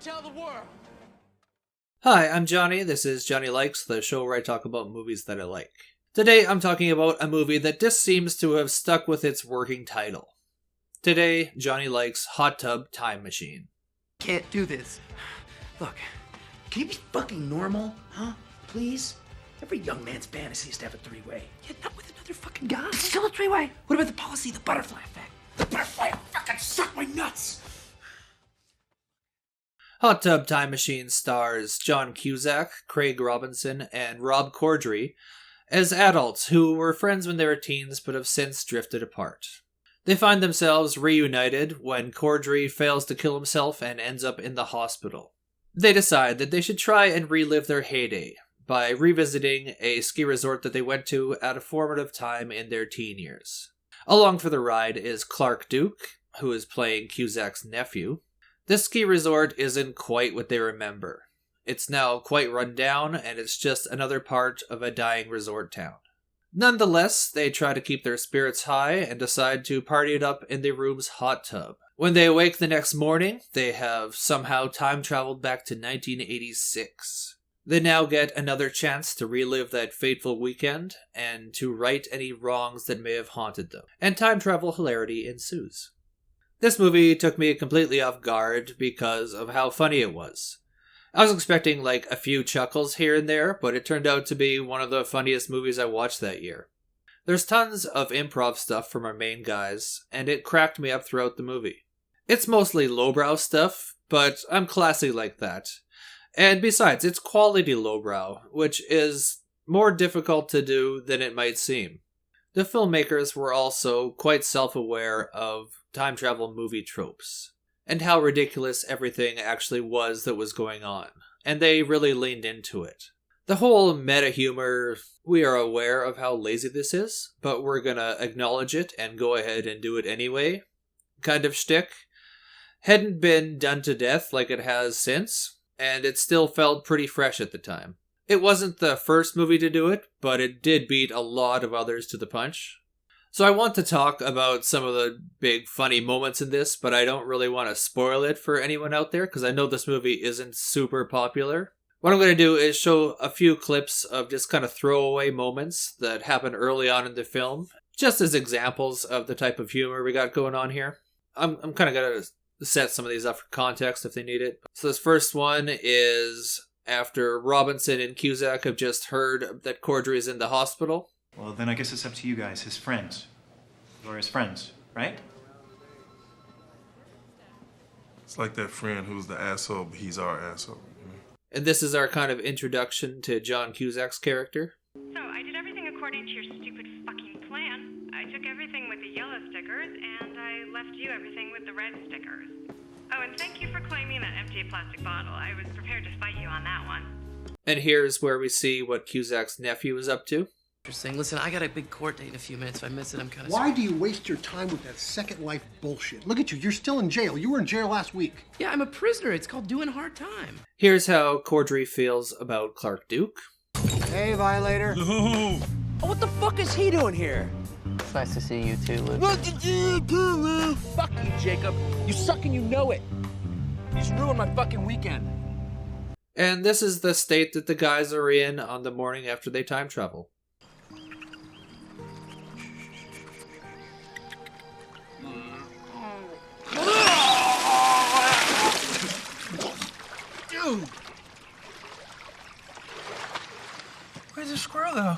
tell the world. Hi, I'm Johnny. This is Johnny Likes, the show where I talk about movies that I like. Today, I'm talking about a movie that just seems to have stuck with its working title. Today, Johnny Likes Hot Tub Time Machine. Can't do this. Look, can you be fucking normal, huh? Please? Every young man's fantasy is to have a three-way. Yeah, not with another fucking guy. It's still a three-way. What about the policy, the butterfly effect? The butterfly will fucking suck my nuts! Hot Tub Time Machine stars John Cusack, Craig Robinson, and Rob Cordry as adults who were friends when they were teens but have since drifted apart. They find themselves reunited when Cordry fails to kill himself and ends up in the hospital. They decide that they should try and relive their heyday by revisiting a ski resort that they went to at a formative time in their teen years. Along for the ride is Clark Duke, who is playing Cusack's nephew. This ski resort isn't quite what they remember. It's now quite run down, and it's just another part of a dying resort town. Nonetheless, they try to keep their spirits high and decide to party it up in their room's hot tub. When they awake the next morning, they have somehow time-traveled back to 1986. They now get another chance to relive that fateful weekend and to right any wrongs that may have haunted them. And time travel hilarity ensues. This movie took me completely off guard because of how funny it was. I was expecting like a few chuckles here and there, but it turned out to be one of the funniest movies I watched that year. There's tons of improv stuff from our main guys, and it cracked me up throughout the movie. It's mostly lowbrow stuff, but I'm classy like that. And besides, it's quality lowbrow, which is more difficult to do than it might seem. The filmmakers were also quite self-aware of time travel movie tropes, and how ridiculous everything actually was that was going on, and they really leaned into it. The whole meta-humor, we are aware of how lazy this is, but we're gonna acknowledge it and go ahead and do it anyway, kind of shtick, hadn't been done to death like it has since, and it still felt pretty fresh at the time. It wasn't the first movie to do it, but it did beat a lot of others to the punch. So I want to talk about some of the big funny moments in this, but I don't really want to spoil it for anyone out there, because I know this movie isn't super popular. What I'm going to do is show a few clips of just kind of throwaway moments that happen early on in the film, just as examples of the type of humor we got going on here. I'm kind of going to set some of these up for context if they need it. So this first one is after Robinson and Cusack have just heard that Cordry is in the hospital. Well, then I guess it's up to you guys, his friends. Or his friends, right? It's like that friend who's the asshole, but he's our asshole. And this is our kind of introduction to John Cusack's character. So, I did everything according to your stupid fucking plan. I took everything with the yellow stickers, and I left you everything with the red stickers. Oh, and thank you for claiming that empty plastic bottle. I was prepared to fight you on that one. And here's where we see what Cusack's nephew is up to. Interesting. Listen, I got a big court date in a few minutes. If I miss it, I'm kind of... Why do you waste your time with that Second Life bullshit? Look at you. You're still in jail. You were in jail last week. Yeah, I'm a prisoner. It's called doing hard time. Here's how Cordry feels about Clark Duke. Hey, violator. No. Oh, what the fuck is he doing here? It's nice to see you too, Luke. Look at you too, Lou. Fuck you, Jacob. You suck and you know it. You just ruined my fucking weekend. And this is the state that the guys are in on the morning after they time travel. Dude. Where's the squirrel, though?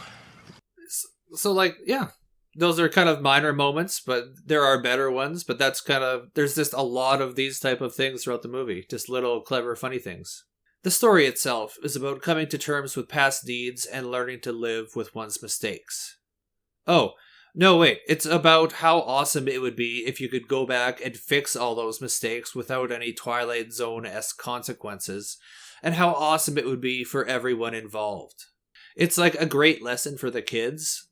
So, like, yeah, those are kind of minor moments, but there are better ones. But that's kind of, there's just a lot of these type of things throughout the movie. Just little, clever, funny things. The story itself is about coming to terms with past deeds and learning to live with one's mistakes. Oh, no, wait, it's about how awesome it would be if you could go back and fix all those mistakes without any Twilight Zone-esque consequences, and how awesome it would be for everyone involved. It's like a great lesson for the kids,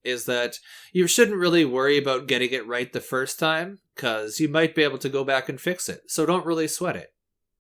is that you shouldn't really worry about getting it right the first time, because you might be able to go back and fix it, so don't really sweat it.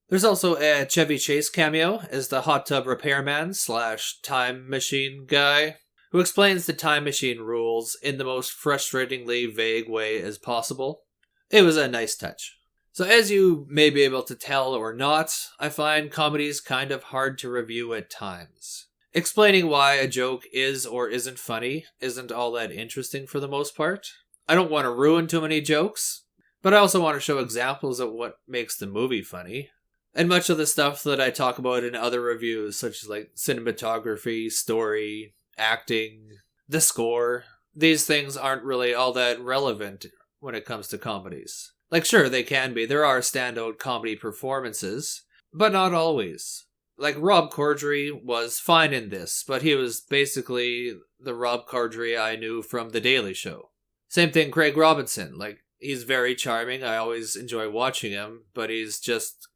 There's also a Chevy Chase cameo as the hot tub repairman / time machine guy, who explains the time machine rules in the most frustratingly vague way as possible. It was a nice touch. So as you may be able to tell or not, I find comedies kind of hard to review at times. Explaining why a joke is or isn't funny isn't all that interesting for the most part. I don't want to ruin too many jokes, but I also want to show examples of what makes the movie funny. And much of the stuff that I talk about in other reviews, such as like cinematography, story, acting, the score, these things aren't really all that relevant when it comes to comedies. Like, sure, they can be. There are standout comedy performances, but not always. Like, Rob Cordry was fine in this, but he was basically the Rob Cordry I knew from The Daily Show. Same thing, Craig Robinson. Like, he's very charming. I always enjoy watching him, but he's just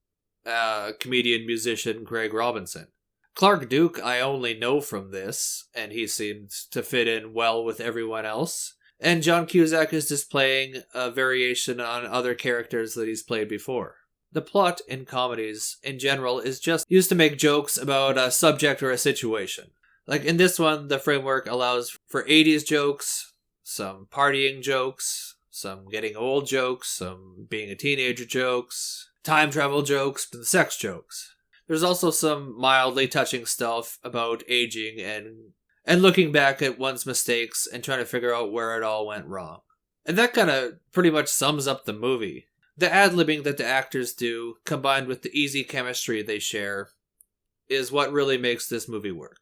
comedian, musician Craig Robinson. Clark Duke I only know from this, and he seems to fit in well with everyone else. And John Cusack is just playing a variation on other characters that he's played before. The plot in comedies, in general, is just used to make jokes about a subject or a situation. Like in this one, the framework allows for 80s jokes, some partying jokes, some getting old jokes, some being a teenager jokes, time travel jokes, and sex jokes. There's also some mildly touching stuff about aging and looking back at one's mistakes and trying to figure out where it all went wrong. And that kind of pretty much sums up the movie. The ad-libbing that the actors do, combined with the easy chemistry they share, is what really makes this movie work.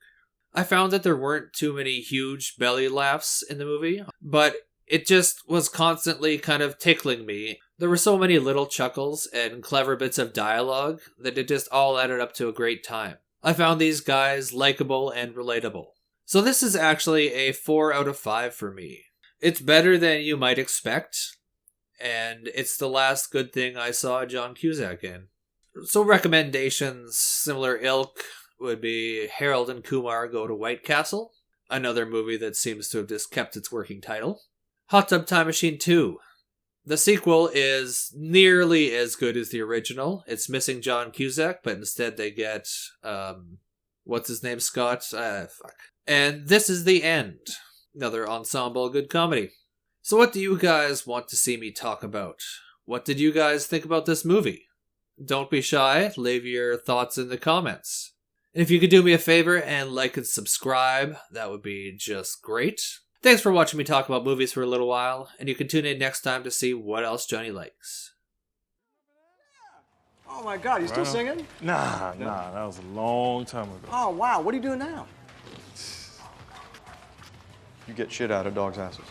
I found that there weren't too many huge belly laughs in the movie, but it just was constantly kind of tickling me. There were so many little chuckles and clever bits of dialogue that it just all added up to a great time. I found these guys likable and relatable. So this is actually a 4 out of 5 for me. It's better than you might expect, and it's the last good thing I saw John Cusack in. So recommendations similar ilk would be Harold and Kumar Go to White Castle, another movie that seems to have just kept its working title. Hot Tub Time Machine 2. The sequel is nearly as good as the original. It's missing John Cusack, but instead they get, what's his name, Scott? And This Is the End. Another ensemble good comedy. So what do you guys want to see me talk about? What did you guys think about this movie? Don't be shy, leave your thoughts in the comments. And if you could do me a favor and like and subscribe, that would be just great. Thanks for watching me talk about movies for a little while, and you can tune in next time to see what else Johnny likes. Oh my God, you still singing? Nah, that was a long time ago. Oh wow, what are you doing now? You get shit out of dogs' asses.